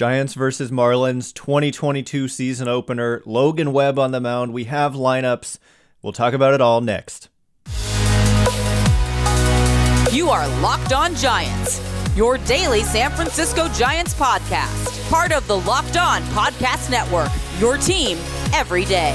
Giants versus Marlins 2022 season opener. Logan Webb on the mound. We have lineups. We'll talk about it all next. You are Locked On Giants, your daily San Francisco Giants podcast. Part of the Locked On Podcast Network, your team every day.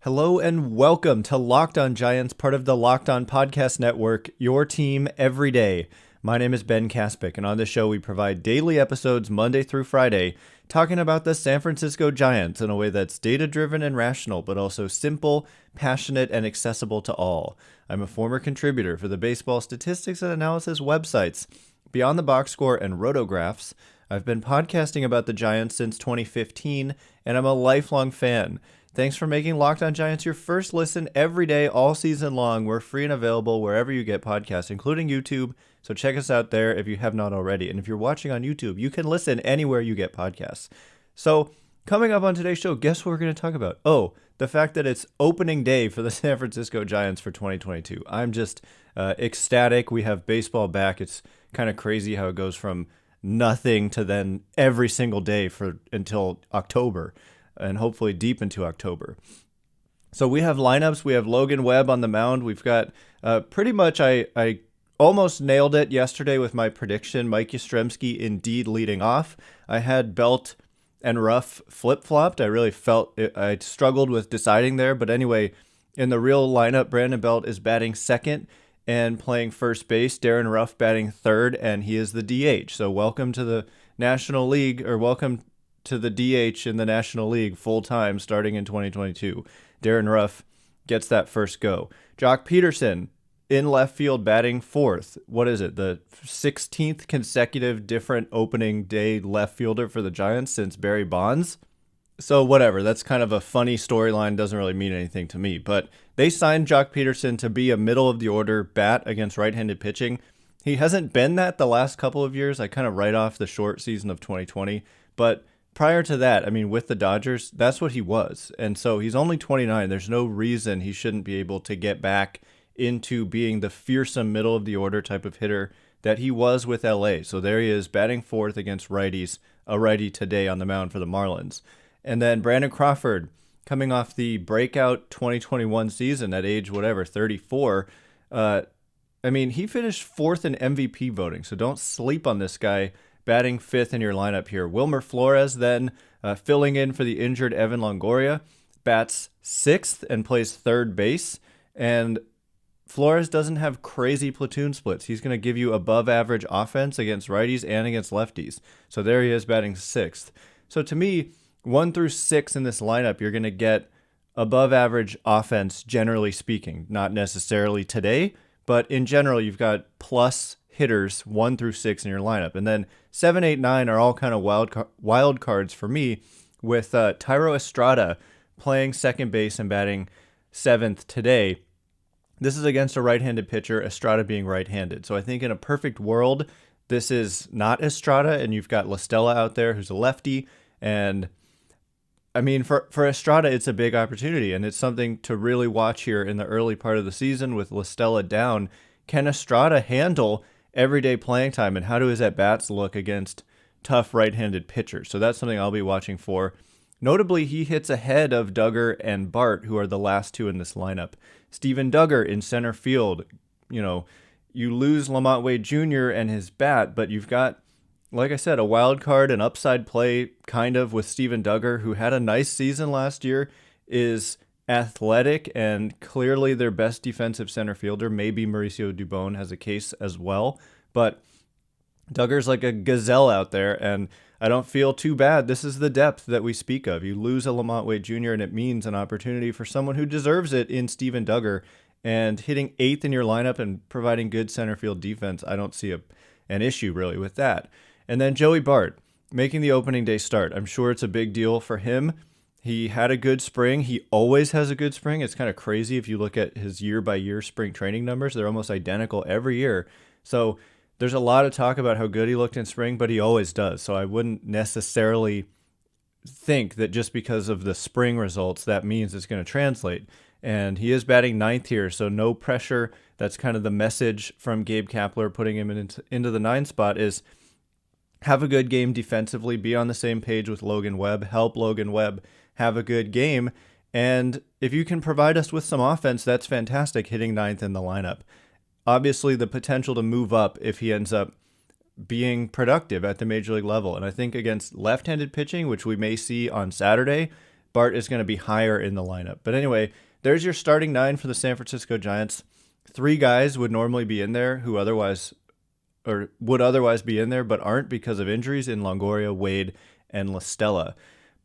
Hello and welcome to Locked On Giants, part of the Locked On Podcast Network, your team every day. My name is Ben Kaspick, and on this show we provide daily episodes Monday through Friday, talking about the San Francisco Giants in a way that's data-driven and rational, but also simple, passionate, and accessible to all. I'm a former contributor for the baseball statistics and analysis websites Beyond the Box Score and Rotographs. I've been podcasting about the Giants since 2015, and I'm a lifelong fan. Thanks for making Locked On Giants your first listen every day, all season long. We're free and available wherever you get podcasts, including YouTube. So check us out there if you have not already. And if you're watching on YouTube, you can listen anywhere you get podcasts. So coming up on today's show, guess what we're going to talk about? Oh, the fact that it's opening day for the San Francisco Giants for 2022. I'm just ecstatic. We have baseball back. It's kind of crazy how it goes from nothing to then every single day until October, and hopefully deep into October. So we have lineups. We have Logan Webb on the mound. We've got pretty much, I almost nailed it yesterday with my prediction. Mike Yastrzemski indeed leading off. I had Belt and Ruff flip-flopped. I really felt I struggled with deciding there. But anyway, in the real lineup, Brandon Belt is batting second and playing first base. Darren Ruff batting third, and he is the DH. So welcome to the National League, or welcome to the DH in the National League full-time starting in 2022. Darren Ruff gets that first go. Joc Pederson in left field batting fourth. What is it, the 16th consecutive different opening day left fielder for the Giants since Barry Bonds? So whatever, that's kind of a funny storyline, doesn't really mean anything to me. But they signed Joc Pederson to be a middle-of-the-order bat against right-handed pitching. He hasn't been that the last couple of years. I kind of write off the short season of 2020, but prior to that, I mean, with the Dodgers, that's what he was. And so he's only 29. There's no reason he shouldn't be able to get back into being the fearsome middle-of-the-order type of hitter that he was with LA. So there he is, batting fourth against righties, a righty today on the mound for the Marlins. And then Brandon Crawford, coming off the breakout 2021 season at age, 34. I mean, he finished fourth in MVP voting, so don't sleep on this guy. Batting fifth in your lineup here. Wilmer Flores then filling in for the injured Evan Longoria, bats sixth and plays third base. And Flores doesn't have crazy platoon splits. He's going to give you above average offense against righties and against lefties. So there he is batting sixth. So to me, 1 through 6 in this lineup, you're going to get above average offense, generally speaking. Not necessarily today, but in general, you've got plus hitters 1 through 6 in your lineup. And then 7, 8, 9 are all kind of wild cards for me, with Thairo Estrada playing second base and batting seventh today. This is against a right-handed pitcher, Estrada being right-handed. So I think in a perfect world, this is not Estrada, and you've got La Stella out there who's a lefty. And I mean, for Estrada, it's a big opportunity, and it's something to really watch here in the early part of the season with La Stella down. Can Estrada handle everyday playing time, and how do his at-bats look against tough right-handed pitchers? So that's something I'll be watching for. Notably, he hits ahead of Duggar and Bart, who are the last two in this lineup. Steven Duggar in center field. You know, you lose Lamont Wade Jr. and his bat, but you've got, like I said, a wild card, an upside play kind of with Steven Duggar, who had a nice season last year, is athletic and clearly their best defensive center fielder. Maybe Mauricio Dubon has a case as well, but Duggar's like a gazelle out there, and I don't feel too bad. This is the depth that we speak of. You lose a Lamont Wade Jr., and it means an opportunity for someone who deserves it in Steven Duggar, and hitting eighth in your lineup and providing good center field defense. I don't see an issue really with that. And then Joey Bart making the opening day start. I'm sure it's a big deal for him. He had a good spring. He always has a good spring. It's kind of crazy if you look at his year-by-year spring training numbers. They're almost identical every year. So there's a lot of talk about how good he looked in spring, but he always does. So I wouldn't necessarily think that just because of the spring results, that means it's going to translate. and he is batting ninth here, so no pressure. That's kind of the message from Gabe Kapler putting him into the 9 spot is have a good game defensively, be on the same page with Logan Webb, help Logan Webb have a good game, and if you can provide us with some offense, that's fantastic, hitting ninth in the lineup. Obviously, the potential to move up if he ends up being productive at the major league level, and I think against left-handed pitching, which we may see on Saturday, Bart is going to be higher in the lineup. But anyway, there's your starting 9 for the San Francisco Giants. 3 guys would normally be in there who would otherwise be in there, but aren't because of injuries in Longoria, Wade, and La Stella.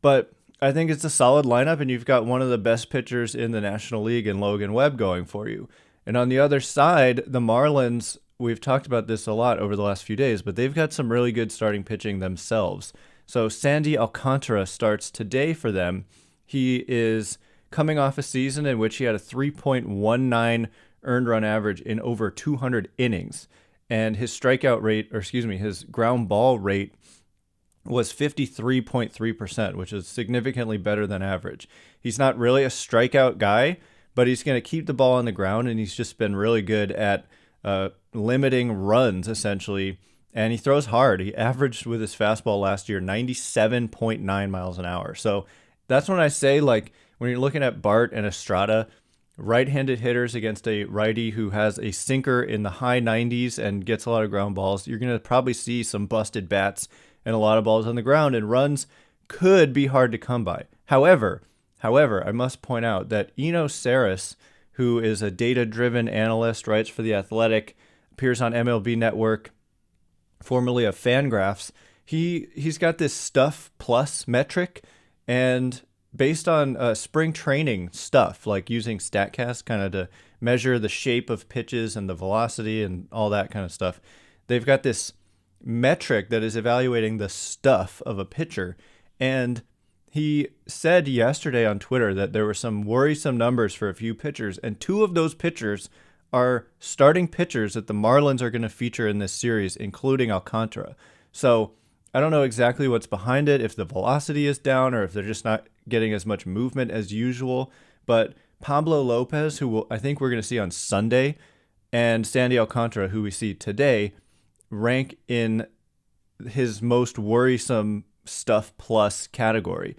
But I think it's a solid lineup, and you've got one of the best pitchers in the National League in Logan Webb going for you. And on the other side, the Marlins, we've talked about this a lot over the last few days, but they've got some really good starting pitching themselves. So Sandy Alcantara starts today for them. He is coming off a season in which he had a 3.19 earned run average in over 200 innings. And his his ground ball rate was 53.3%, which is significantly better than average. He's not really a strikeout guy, but he's going to keep the ball on the ground, and he's just been really good at limiting runs, essentially. And he throws hard. He averaged with his fastball last year 97.9 miles an hour. So that's when I say, like, when you're looking at Bart and Estrada, right-handed hitters against a righty who has a sinker in the high 90s and gets a lot of ground balls, you're going to probably see some busted bats and a lot of balls on the ground, and runs could be hard to come by. However, I must point out that Eno Saris, who is a data-driven analyst, writes for The Athletic, appears on MLB Network, formerly of Fangraphs, he's got this Stuff Plus metric, and based on spring training stuff, like using StatCast kind of to measure the shape of pitches and the velocity and all that kind of stuff, they've got this metric that is evaluating the stuff of a pitcher. And he said yesterday on Twitter that there were some worrisome numbers for a few pitchers, and 2 of those pitchers are starting pitchers that the Marlins are going to feature in this series, including Alcantara. So I don't know exactly what's behind it, if the velocity is down or if they're just not getting as much movement as usual. But Pablo Lopez, who I think we're going to see on Sunday, and Sandy Alcantara, who we see today, rank in his most worrisome Stuff Plus category,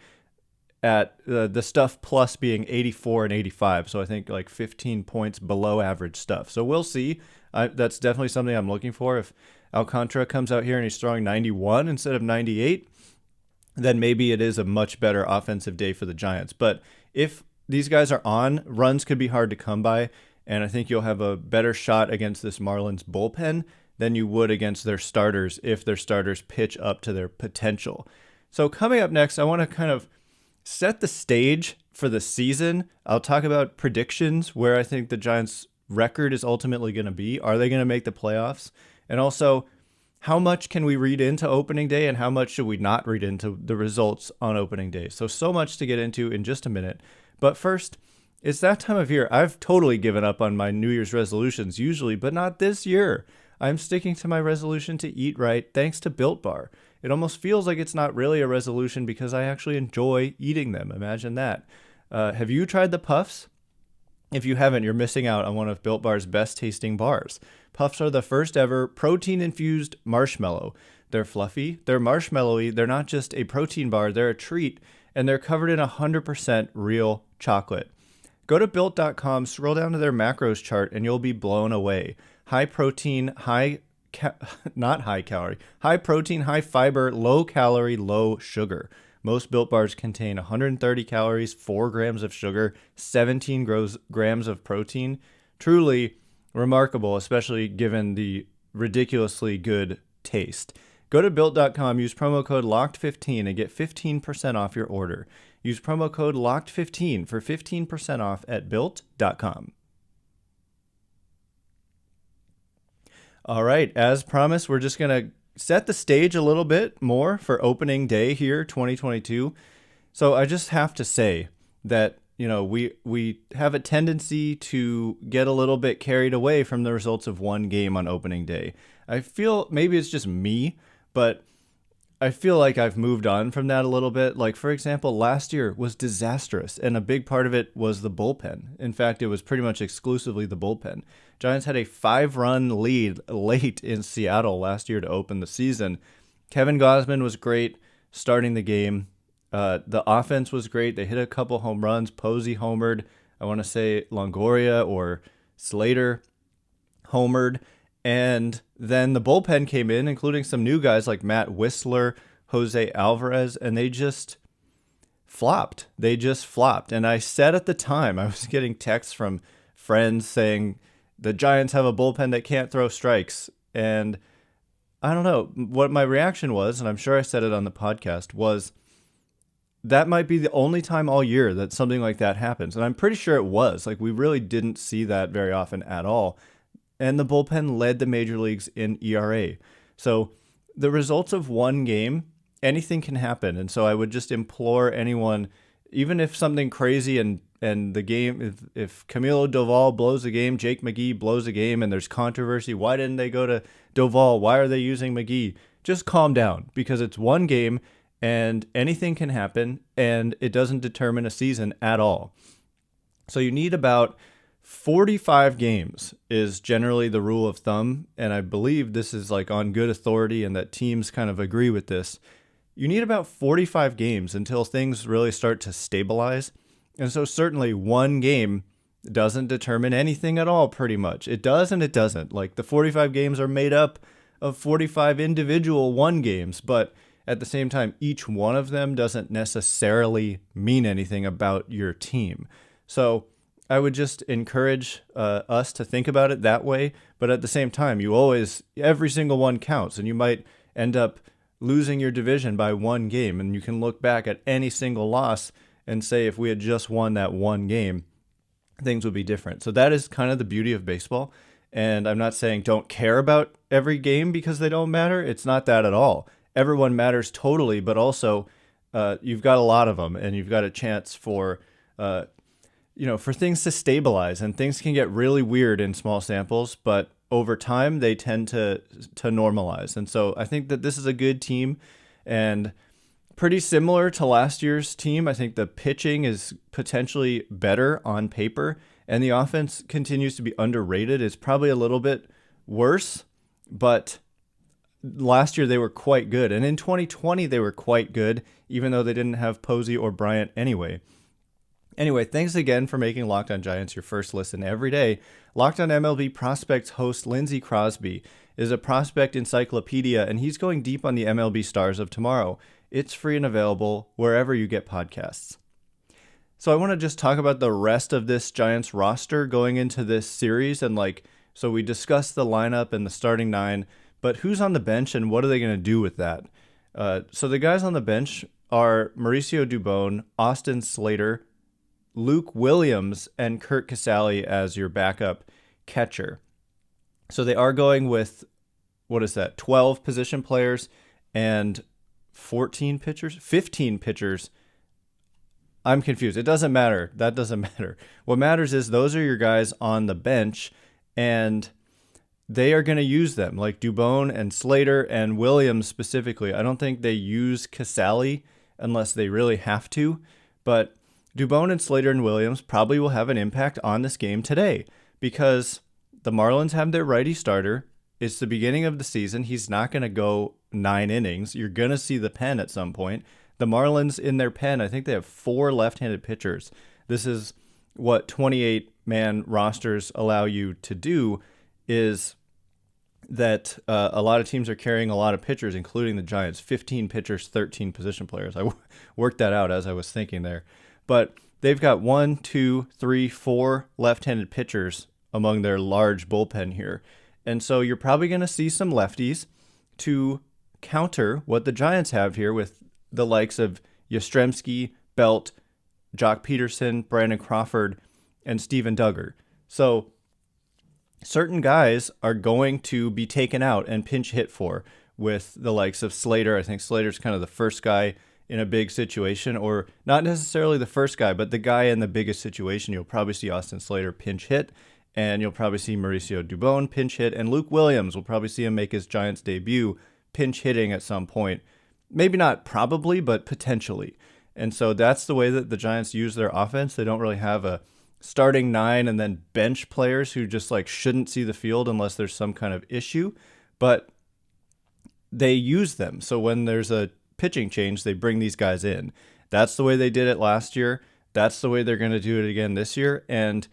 at the Stuff Plus being 84 and 85. So I think like 15 points below average stuff. So we'll see. That's definitely something I'm looking for. If Alcantara comes out here and he's throwing 91 instead of 98, then maybe it is a much better offensive day for the Giants. But if these guys are on, runs could be hard to come by, and I think you'll have a better shot against this Marlins bullpen than you would against their starters if their starters pitch up to their potential. So coming up next, I want to kind of set the stage for the season. I'll talk about predictions, where I think the Giants' record is ultimately going to be. Are they going to make the playoffs? And also, how much can we read into opening day and how much should we not read into the results on opening day? So much to get into in just a minute. But first, it's that time of year. I've totally given up on my New Year's resolutions usually, but not this year. I'm sticking to my resolution to eat right thanks to Built Bar. It almost feels like it's not really a resolution because I actually enjoy eating them. Imagine that. Have you tried the Puffs? If you haven't, you're missing out on one of Built Bar's best tasting bars. Puffs are the first ever protein-infused marshmallow. They're fluffy, they're marshmallowy, they're not just a protein bar, they're a treat, and they're covered in 100% real chocolate. Go to Built.com, scroll down to their macros chart, and you'll be blown away. High protein, high protein, high fiber, low calorie, low sugar. Most Built Bars contain 130 calories, 4 grams of sugar, 17 grams of protein. Truly remarkable, especially given the ridiculously good taste. Go to Built.com, use promo code LOCKED15 and get 15% off your order. Use promo code LOCKED15 for 15% off at Built.com. All right, as promised, we're just going to set the stage a little bit more for opening day here, 2022. So I just have to say that, you know, we have a tendency to get a little bit carried away from the results of one game on opening day. I feel maybe it's just me, but I feel like I've moved on from that a little bit. Like, for example, last year was disastrous, and a big part of it was the bullpen. In fact, it was pretty much exclusively the bullpen. Giants had a 5-run lead late in Seattle last year to open the season. Kevin Gausman was great starting the game. The offense was great. They hit a couple home runs. Posey homered. I want to say Longoria or Slater homered. And then the bullpen came in, including some new guys like Matt Whistler, Jose Alvarez, and they just flopped. And I said at the time, I was getting texts from friends saying the Giants have a bullpen that can't throw strikes. And I don't know what my reaction was, and I'm sure I said it on the podcast, was that might be the only time all year that something like that happens. And I'm pretty sure it was. Like, we really didn't see that very often at all. And the bullpen led the major leagues in ERA. So the results of one game, anything can happen. And so I would just implore anyone, even if something crazy and the game, if Camilo Doval blows a game, Jake McGee blows a game, and there's controversy, why didn't they go to Doval? Why are they using McGee? Just calm down, because it's one game and anything can happen, and it doesn't determine a season at all. So you need about 45 games is generally the rule of thumb, and I believe this is like on good authority and that teams kind of agree with this. You need about 45 games until things really start to stabilize. And so certainly one game doesn't determine anything at all, pretty much. It does and it doesn't. Like, the 45 games are made up of 45 individual one games, but at the same time, each one of them doesn't necessarily mean anything about your team. So I would just encourage us to think about it that way. But at the same time, every single one counts, and you might end up losing your division by one game. And you can look back at any single loss and say, if we had just won that one game, things would be different. So that is kind of the beauty of baseball. And I'm not saying don't care about every game because they don't matter. It's not that at all. Everyone matters totally, but also you've got a lot of them, and you've got a chance for for things to stabilize, and things can get really weird in small samples, but over time they tend to normalize. And so I think that this is a good team, and pretty similar to last year's team. I think the pitching is potentially better on paper, and the offense continues to be underrated. It's probably a little bit worse, but last year they were quite good. And in 2020 they were quite good, even though they didn't have Posey or Bryant anyway. Anyway, thanks again for making Locked On Giants your first listen every day. Locked On MLB Prospects host Lindsey Crosby is a prospect encyclopedia, and he's going deep on the MLB stars of tomorrow. It's free and available wherever you get podcasts. So I want to just talk about the rest of this Giants roster going into this series. And so we discussed the lineup and the starting nine, but who's on the bench and what are they going to do with that? So the guys on the bench are Mauricio Dubon, Austin Slater, Luke Williams, and Curt Casali as your backup catcher. So they are going with, 12 position players and 14 pitchers? 15 pitchers. I'm confused. It doesn't matter. That doesn't matter. What matters is those are your guys on the bench, and they are going to use them, like Dubon and Slater and Williams specifically. I don't think they use Casali unless they really have to, but Dubon and Slater and Williams probably will have an impact on this game today because the Marlins have their righty starter. It's the beginning of the season. He's not going to go 9 innings. You're going to see the pen at some point. The Marlins in their pen, I think they have 4 left-handed pitchers. This is what 28-man rosters allow you to do, is that a lot of teams are carrying a lot of pitchers, including the Giants. 15 pitchers, 13 position players. I worked that out as I was thinking there. But they've got 1, 2, 3, 4 left-handed pitchers among their large bullpen here. And so you're probably going to see some lefties to counter what the Giants have here with the likes of Yastrzemski, Belt, Joc Pederson, Brandon Crawford, and Steven Duggar. So certain guys are going to be taken out and pinch hit for with the likes of Slater. I think Slater's kind of the first guy in a big situation, or not necessarily the first guy, but the guy in the biggest situation. You'll probably see Austin Slater pinch hit, and you'll probably see Mauricio Dubon pinch hit, and Luke Williams will probably see him make his Giants debut pinch hitting at some point. maybe not probably, but potentially. And so that's the way that the Giants use their offense. They don't really have a starting 9 and then bench players who just like shouldn't see the field unless there's some kind of issue, but they use them. So when there's a pitching change, they bring these guys in. That's the way they did it last year. That's the way they're going to do it again this year. And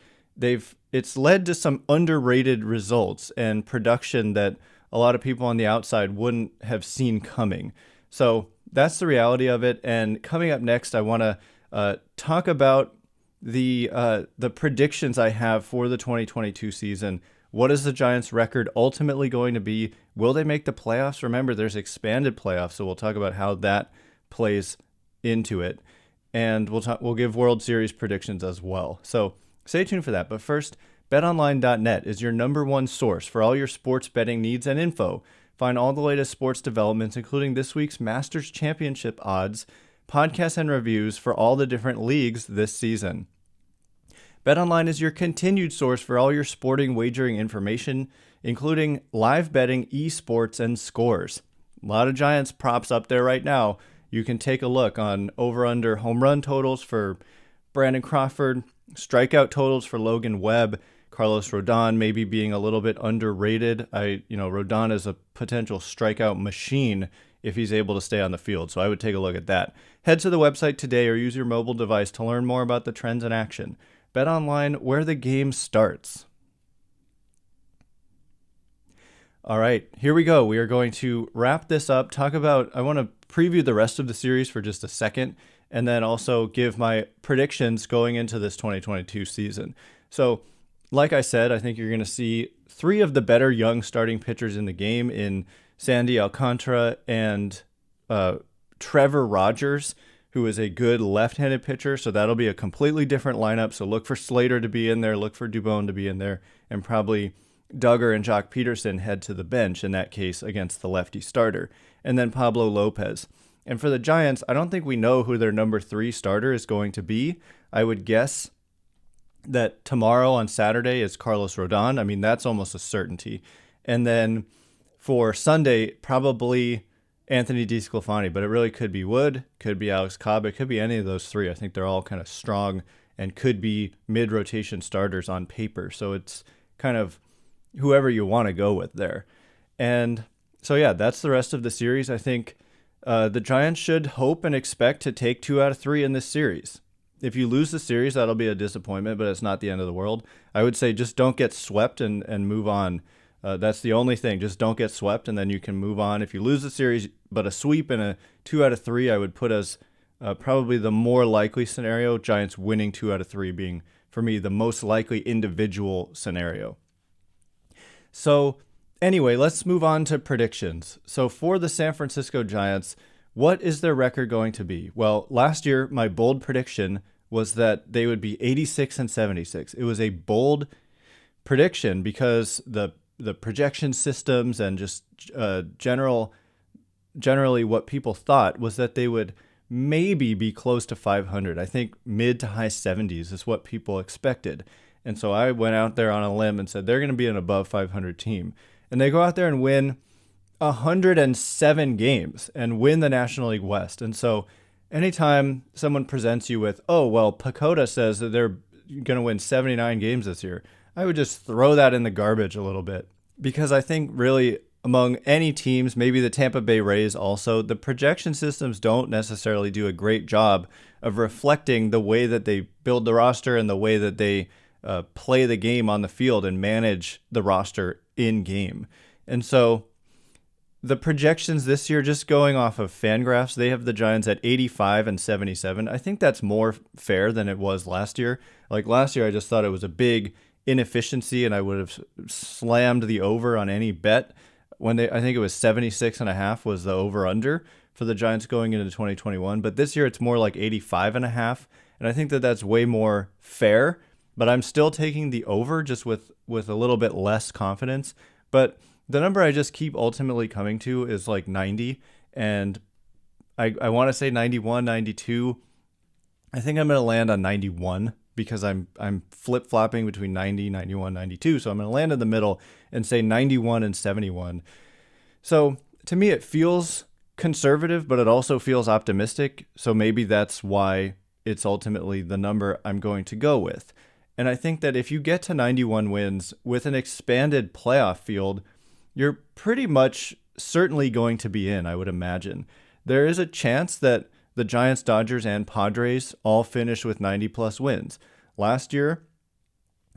it's led to some underrated results and production that a lot of people on the outside wouldn't have seen coming. So that's the reality of it. And coming up next, I want to talk about the predictions I have for the 2022 season. What is the Giants' record ultimately going to be? Will they make the playoffs? Remember, there's expanded playoffs, so we'll talk about how that plays into it. And we'll give World Series predictions as well. So stay tuned for that. But first, betonline.net is your #1 source for all your sports betting needs and info. Find all the latest sports developments, including this week's Masters Championship odds, podcasts, and reviews for all the different leagues this season. BetOnline is your continued source for all your sporting wagering information, including live betting, esports, and scores. A lot of Giants props up there right now. You can take a look on over-under home run totals for Brandon Crawford, strikeout totals for Logan Webb, Carlos Rodón maybe being a little bit underrated. Rodón is a potential strikeout machine if he's able to stay on the field, so I would take a look at that. Head to the website today or use your mobile device to learn more about the trends in action. Bet online, where the game starts. All right, here we go. We are going to wrap this up. I want to preview the rest of the series for just a second, and then also give my predictions going into this 2022 season. So, like I said, I think you're going to see 3 of the better young starting pitchers in the game in Sandy Alcantara and Trevor Rogers, who is a good left-handed pitcher. So that'll be a completely different lineup. So look for Slater to be in there, look for Dubon to be in there, and probably Duggar and Joc Pederson head to the bench in that case against the lefty starter. And then Pablo Lopez. And for the Giants, I don't think we know who their number 3 starter is going to be. I would guess that tomorrow on Saturday is Carlos Rodón. I mean, that's almost a certainty. And then for Sunday, probably Anthony DeSclafani, but it really could be Wood, could be Alex Cobb, it could be any of those 3. I think they're all kind of strong and could be mid-rotation starters on paper. So it's kind of whoever you want to go with there. And so, yeah, that's the rest of the series. I think the Giants should hope and expect to take 2 out of 3 in this series. If you lose the series, that'll be a disappointment, but it's not the end of the world. I would say just don't get swept and move on. That's the only thing. Just don't get swept, and then you can move on. If you lose the series, but a sweep and a 2 out of 3, I would put as probably the more likely scenario, Giants winning 2 out of 3 being, for me, the most likely individual scenario. So anyway, let's move on to predictions. So for the San Francisco Giants, what is their record going to be? Well, last year, my bold prediction was that they would be 86-76. It was a bold prediction because the projection systems and just generally what people thought was that they would maybe be close to 500. I think mid to high 70s is what people expected. And so I went out there on a limb and said they're going to be an above 500 team. And they go out there and win 107 games and win the National League West. And so anytime someone presents you with, oh, well, Pacoda says that they're going to win 79 games this year, I would just throw that in the garbage a little bit. Because I think really among any teams, maybe the Tampa Bay Rays also, the projection systems don't necessarily do a great job of reflecting the way that they build the roster and the way that they play the game on the field and manage the roster in game. And so the projections this year, just going off of Fangraphs, they have the Giants at 85-77. I think that's more fair than it was last year. Like last year, I just thought it was a big inefficiency and I would have slammed the over on any bet when I think it was 76.5 was the over under for the Giants going into 2021. But this year it's more like 85.5. And I think that that's way more fair, but I'm still taking the over just with a little bit less confidence. But the number I just keep ultimately coming to is like 90. And I want to say 91, 92. I think I'm going to land on 91 because I'm flip-flopping between 90, 91, 92. So I'm going to land in the middle and say 91 and 71. So to me, it feels conservative, but it also feels optimistic. So maybe that's why it's ultimately the number I'm going to go with. And I think that if you get to 91 wins with an expanded playoff field, you're pretty much certainly going to be in, I would imagine. There is a chance that the Giants, Dodgers, and Padres all finish with 90-plus wins. Last year,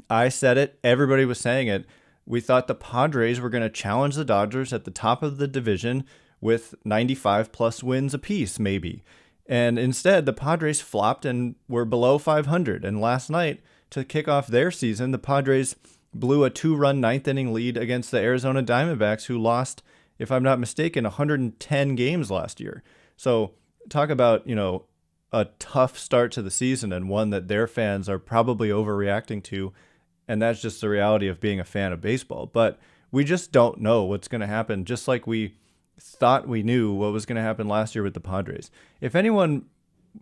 I said it, everybody was saying it. We thought the Padres were going to challenge the Dodgers at the top of the division with 95-plus wins apiece, maybe. And instead, the Padres flopped and were below 500. And last night, to kick off their season, the Padres blew a 2-run ninth-inning lead against the Arizona Diamondbacks, who lost, if I'm not mistaken, 110 games last year. So talk about, a tough start to the season and one that their fans are probably overreacting to. And that's just the reality of being a fan of baseball. But we just don't know what's going to happen, just like we thought we knew what was going to happen last year with the Padres. If anyone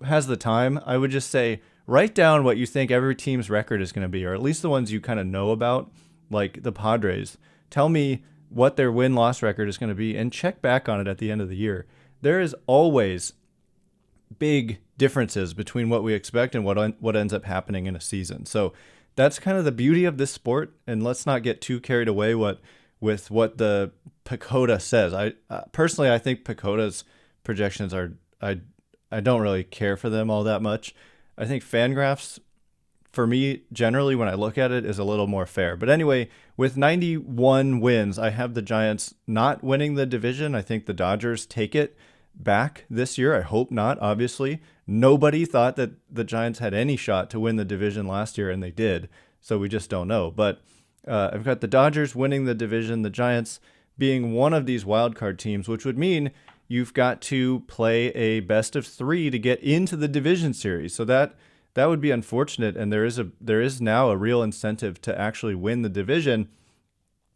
has the time, I would just say, write down what you think every team's record is going to be, or at least the ones you kind of know about, like the Padres. Tell me what their win-loss record is going to be and check back on it at the end of the year. There is always big differences between what we expect and what ends up happening in a season. So that's kind of the beauty of this sport, and let's not get too carried away with what the PECOTA says. I personally, I think PECOTA's projections are, I don't really care for them all that much. I think Fangraphs, for me, generally, when I look at it, is a little more fair. But anyway, with 91 wins, I have the Giants not winning the division. I think the Dodgers take it back this year. I hope not, obviously. Nobody thought that the Giants had any shot to win the division last year, and they did. So we just don't know. But I've got the Dodgers winning the division, the Giants being one of these wildcard teams, which would mean you've got to play a best of 3 to get into the division series. So that would be unfortunate, and there is now a real incentive to actually win the division.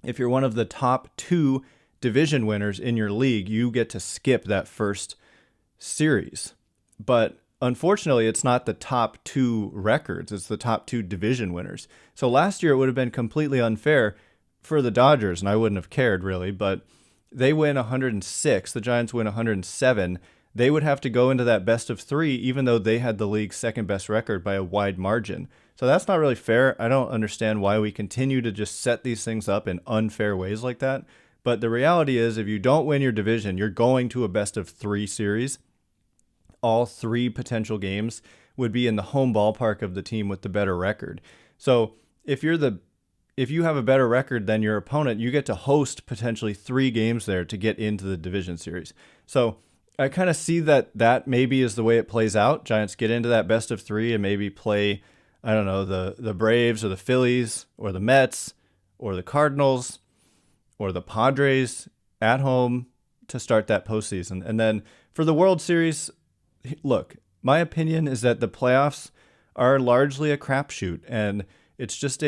If you're one of the top 2 division winners in your league, you get to skip that first series. But unfortunately, it's not the top 2 records, it's the top 2 division winners. So last year it would have been completely unfair for the Dodgers, and I wouldn't have cared really, but they win 106, the Giants win 107. They would have to go into that best of 3, even though they had the league's second best record by a wide margin. So that's not really fair. I don't understand why we continue to just set these things up in unfair ways like that. But the reality is, if you don't win your division, you're going to a best of 3 series. All 3 potential games would be in the home ballpark of the team with the better record. So if you have a better record than your opponent, you get to host potentially 3 games there to get into the division series. So I kind of see that maybe is the way it plays out. Giants get into that best of 3 and maybe play, I don't know, the Braves or the Phillies or the Mets or the Cardinals or the Padres at home to start that postseason. And then for the World Series, look, my opinion is that the playoffs are largely a crapshoot, and it's just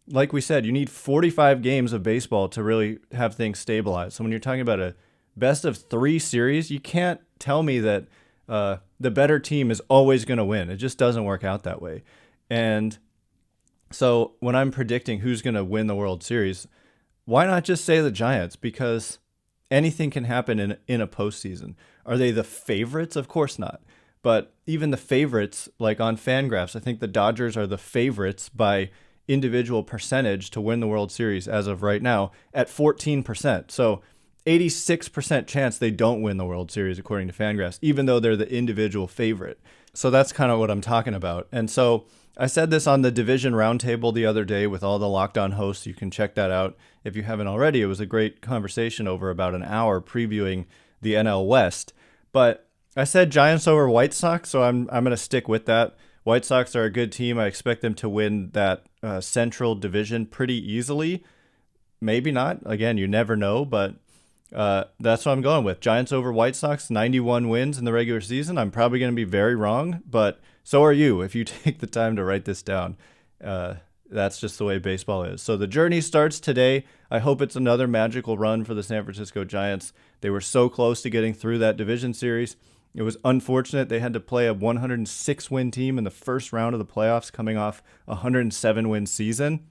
like we said, you need 45 games of baseball to really have things stabilize. So when you're talking about a best of 3 series, you can't tell me that the better team is always going to win. It just doesn't work out that way. And so when I'm predicting who's going to win the World Series, why not just say the Giants? Because anything can happen in a postseason. Are they the favorites? Of course not. But even the favorites, like on Fangraphs, I think the Dodgers are the favorites by individual percentage to win the World Series as of right now at 14%. So 86% chance they don't win the World Series according to Fangraphs, even though they're the individual favorite. So that's kind of what I'm talking about. And so I said this on the Division Roundtable the other day with all the Locked On hosts. You can check that out if you haven't already. It was a great conversation over about an hour previewing the NL West. But I said Giants over White Sox, so I'm going to stick with that. White Sox are a good team. I expect them to win that Central Division pretty easily. Maybe not. Again, you never know, but that's what I'm going with. Giants over White Sox, 91 wins in the regular season. I'm probably going to be very wrong, but so are you if you take the time to write this down. That's just the way baseball is. So the journey starts today. I hope it's another magical run for the San Francisco Giants. They were so close to getting through that division series. It was unfortunate they had to play a 106-win team in the first round of the playoffs coming off a 107-win season,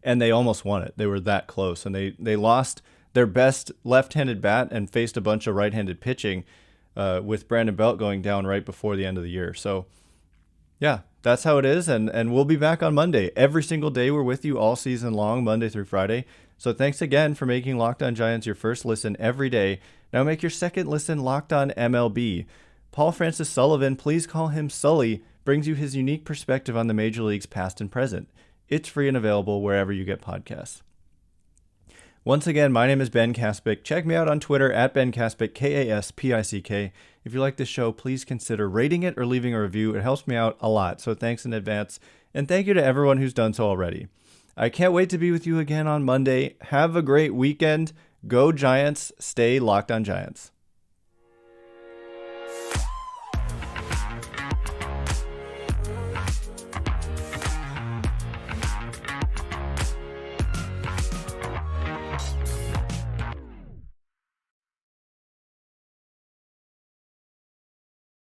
and they almost won it. They were that close, and they lost their best left-handed bat and faced a bunch of right-handed pitching with Brandon Belt going down right before the end of the year. So, yeah, that's how it is, and we'll be back on Monday. Every single day we're with you all season long, Monday through Friday. So thanks again for making Locked On Giants your first listen every day. Now make your second listen Locked On MLB. Paul Francis Sullivan, please call him Sully, brings you his unique perspective on the major leagues past and present. It's free and available wherever you get podcasts. Once again, my name is Ben Kaspick. Check me out on Twitter at Ben Kaspick, Kaspick. If you like this show, please consider rating it or leaving a review. It helps me out a lot, so thanks in advance. And thank you to everyone who's done so already. I can't wait to be with you again on Monday. Have a great weekend. Go Giants. Stay Locked On Giants.